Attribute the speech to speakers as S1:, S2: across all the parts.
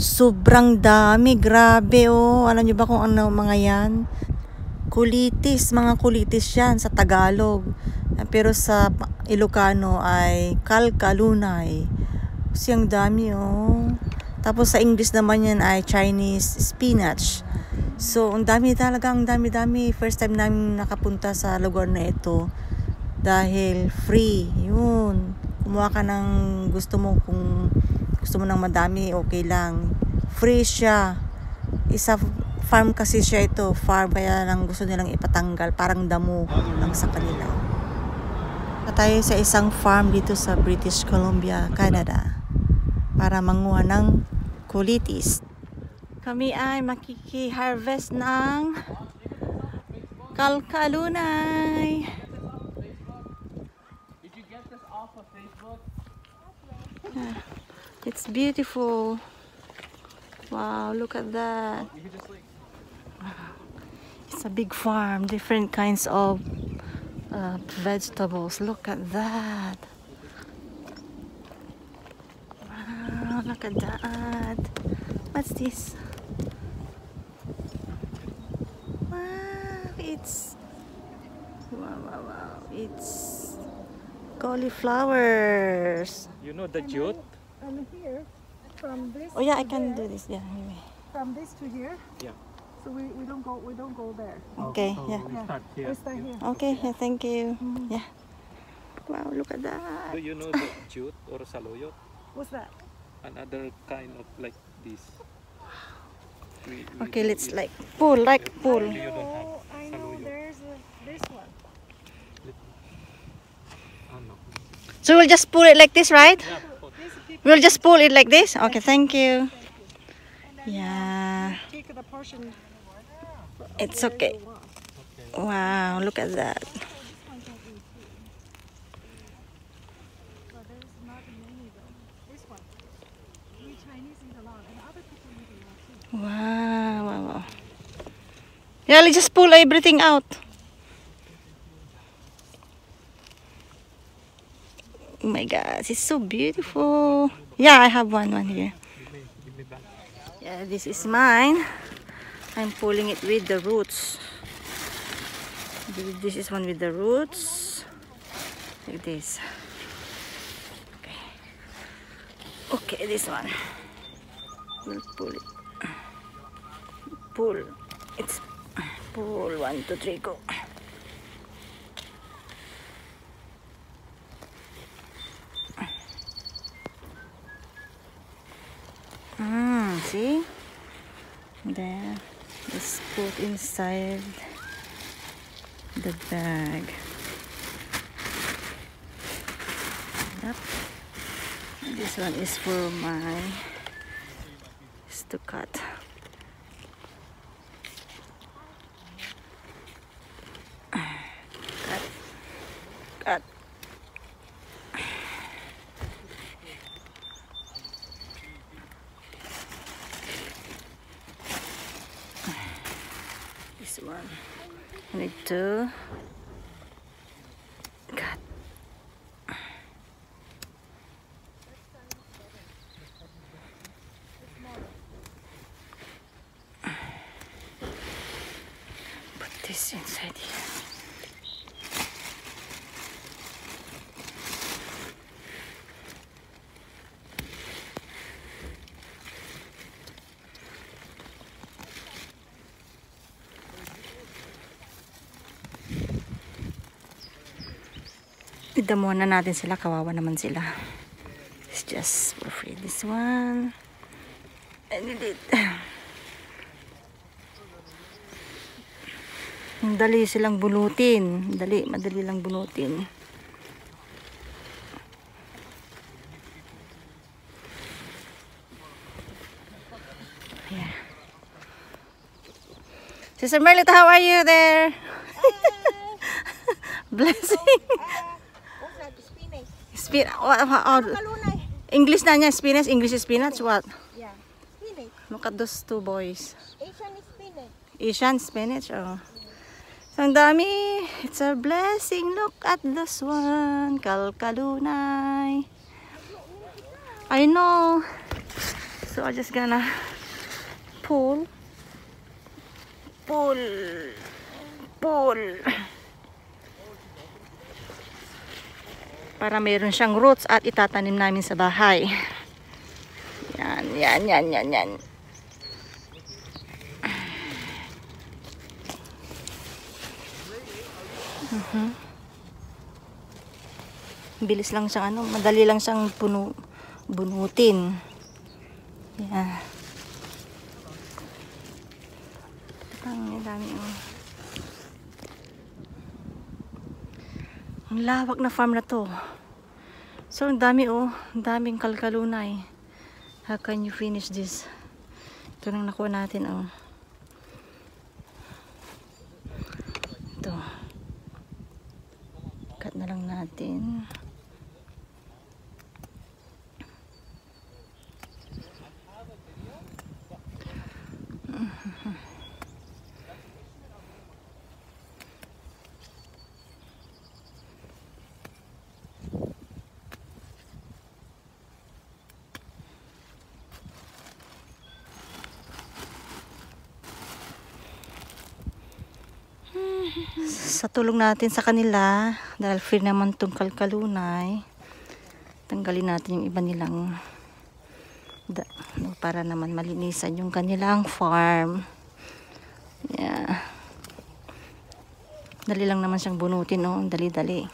S1: Sobrang dami, grabe oh. Alam niyo ba kung ano mga yan? Kulitis, mga kulitis yan sa Tagalog. Pero sa Ilocano ay kalkalunay. Kasi ang dami oh. Tapos sa English naman yan ay Chinese spinach. So, ang dami talaga, ang dami-dami. First time namin nakapunta sa lugar na ito. Dahil free, yun. Kumuha ka ng gusto mo, kung gusto mo ng madami, okay lang. Free siya. Isa farm kasi siya ito. Farm, kaya lang gusto nilang ipatanggal. Parang damo lang sa kanila. Tayo sa isang farm dito sa British Columbia, Canada. Para manguha ng kulitis. Kami ay makiki-harvest ng kalkalunay. It's beautiful. Wow, look at that. It's a big farm, different kinds of vegetables. Look at that. Wow, look at that. What's this? Wow, it's wow. It's cauliflowers.
S2: You know the jute?
S3: I'm here from this.
S1: Oh yeah, I
S3: to
S1: can
S3: there.
S1: do this. Yeah, anyway.
S3: From this to here.
S2: Yeah.
S3: So we don't go there.
S1: Okay,
S2: So
S1: yeah.
S2: we
S3: Yeah.
S2: start here.
S3: We start here.
S1: Okay, yeah, thank you. Yeah. Wow, look at that.
S2: Do you know the jute or saluyot?
S3: What's that?
S2: Another kind of like this.
S1: Okay, let's like pull.
S2: You don't
S3: Oh,
S2: have
S3: I know.
S2: saluyot.
S3: There's this one.
S2: No.
S1: So we'll just pull it like this, right?
S2: Yeah,
S3: This people
S1: We'll just pull it like this. Okay, thank you. Yeah,
S3: take the portion.
S1: it's okay. Wow, look at that.
S3: But there's not many though. This one. We Chinese eat a lot, and other people eat a lot too.
S1: Wow. Yeah, let's just pull everything out. Oh my gosh, it's so beautiful. Yeah, I have one here.
S2: Give me back.
S1: Yeah, this is mine. I'm pulling it with the roots. This is one with the roots. Like this. Okay. Okay, this one. We'll pull it. Pull. It's pull. 1, 2, 3, go. See? Then just put inside the bag. Yep. This one is for my to cut. Cut. This one. I need to cut. Put this inside here. Idamuhan na natin sila, kawawa naman sila. It's just for free. This one. I need it. Dali silang bunutin. Madali lang bunutin. Yeah. Sister Merlita, how are you there? Blessing. English na niya, spinach. English is spinach. What?
S3: Yeah. Spinach.
S1: Look at those two boys.
S3: Asian is spinach.
S1: Asian spinach. Oh. So, ang dami. It's a blessing. Look at this one. Kalkalunay. I know. So I'm just gonna pull, pull, pull. Para mayroon siyang roots at itatanim namin sa bahay. Yan, yan, yan, yan, yan. Bilis lang siyang ano, madali lang siyang bunutin. Yan. Ang dami oh. Ang lawak na farm na to. So ang dami oh, ang daming kalkalunay. How can you finish this? Ito nang nakuha natin oh. Ito. Cut na lang natin. Sa tulong natin sa kanila, dahil free naman itong kalkalunay, tanggalin natin yung iba nilang para naman malinisan yung kanilang farm. Yeah. Dali lang naman siyang bunutin, no? Dali-dali.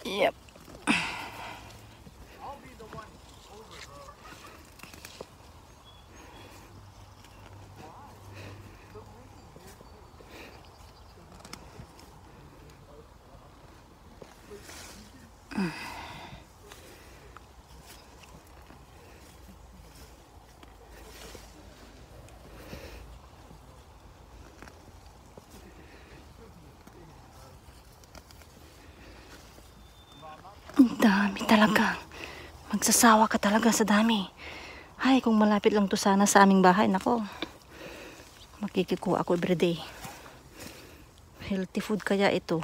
S1: Yep. Ang dami talaga. Magsasawa ka talaga sa dami. Ay, kung malapit lang to sana sa aming bahay, nako. Makikikuha ako everyday. Healthy food kaya ito.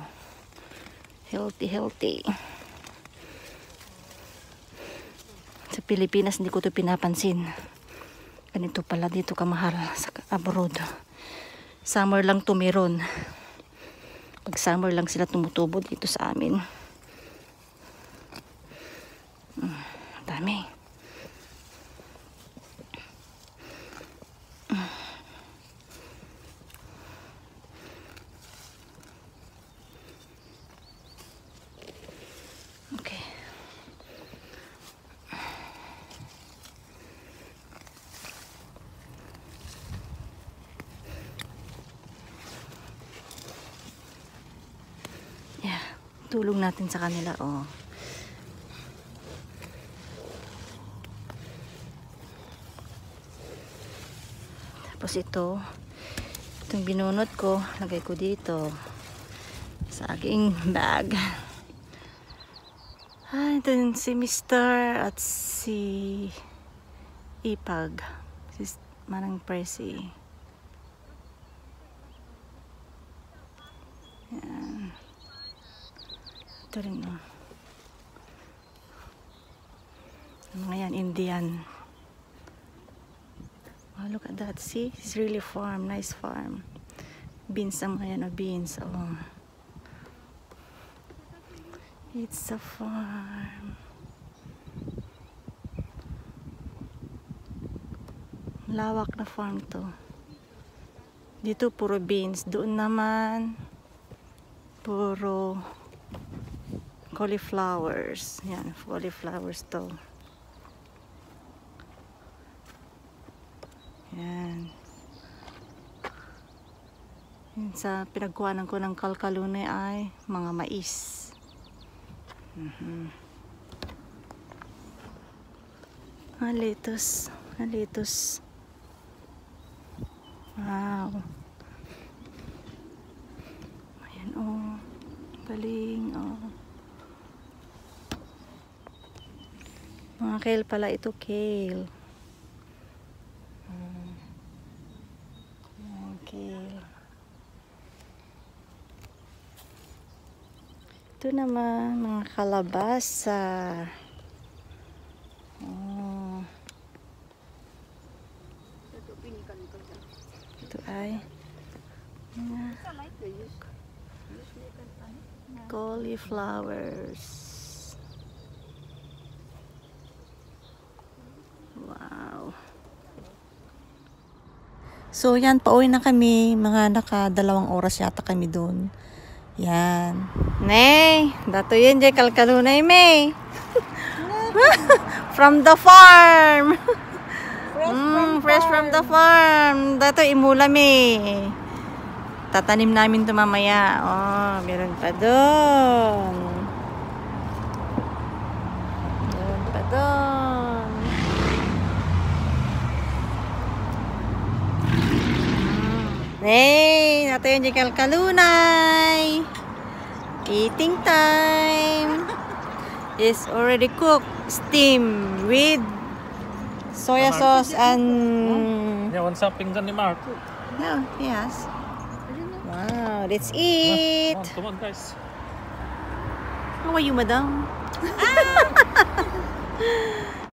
S1: Healthy, healthy. Sa Pilipinas, hindi ko ito pinapansin. Ganito pala dito kamahal sa abroad. Summer lang to meron. Pag summer lang sila tumutubo dito sa amin. Dami. Okay. Yeah, tulong natin sa kanila, oh. Tapos itong binunot ko, lagay ko dito sa aking bag. Ito yun si Mr. at si Ipag, si Manang Presi. Yan. Ito rin oh. Mga yan, Indian. Oh, look at that. See? It's really farm. Nice farm. Beans ang mga yan. Oh, beans. Oh. It's a farm. Lawak na farm to. Dito puro beans. Doon naman puro cauliflowers. Yan. Cauliflowers to. Yan. Yan sa pinagkuhanan ko ng kalkalunay ay mga mais. Lettuce. Lettuce. Wow. Ayan oh. Galing oh. Mga kale pala ito, kale. kale. Ito naman, mga kalabasa. Oh. Ito ay cauliflowers. Wow. So, yan, pauwi na kami. Mga naka-2 oras yata kami dun. Yan. Nay, dato yun dyan kalkalunay, May. From the farm. Fresh from the farm. Dato imula, May. Tatanim namin ito mamaya. Oh, meron pa doon. Meron pa doon. Hey, nato yun dyan kalkalunay. Eating time. It's already cooked. Steam with soya sauce and...
S2: Yeah, one something dyan ni Mark.
S1: No, yes. Wow, let's eat.
S2: Oh, come on, guys.
S1: How are you, madam?